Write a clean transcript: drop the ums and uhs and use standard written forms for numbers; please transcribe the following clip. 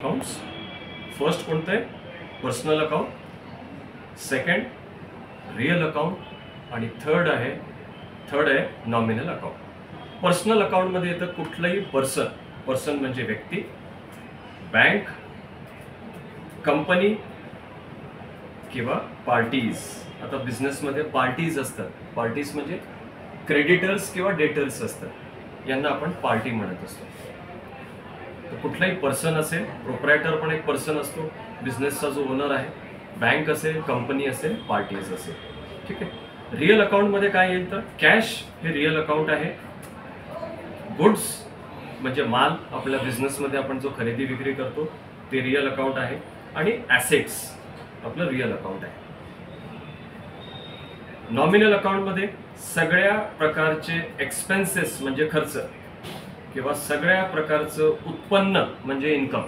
Accounts. First कोणतं आहे? Personal account, second real account आणि थर्ड आहे नॉमिनल अकाउंट. पर्सनल अकाउंटमध्ये येतं कुठलंही पर्सन म्हणजे व्यक्ती, बँक, कंपनी किंवा पार्टीज. आता बिझनेसमध्ये पार्टीज असतात. पार्टीज म्हणजे क्रेडिटर्स किंवा डेटर्स असतात, यांना आपण पार्टी म्हणत असतो. तर कुठलाही पर्सन असेल, प्रोप्रायटर पण एक पर्सन असतो, बिझनेसचा जो ओनर आहे, बँक असेल, कंपनी असेल, पार्टीज असेल. ठीक आहे. रिअल अकाउंटमध्ये काय येईल तर कॅश हे रिअल अकाउंट आहे. गुड्स म्हणजे माल, आपल्या बिझनेसमध्ये आपण जो खरेदी विक्री करतो ते रिअल अकाउंट आहे. आणि ॲसेट्स आपलं रिअल अकाउंट आहे. नॉमिनल अकाउंटमध्ये सगळ्या प्रकारचे एक्सपेन्सेस म्हणजे खर्च किंवा सगळ्या प्रकारचं उत्पन्न म्हणजे इन्कम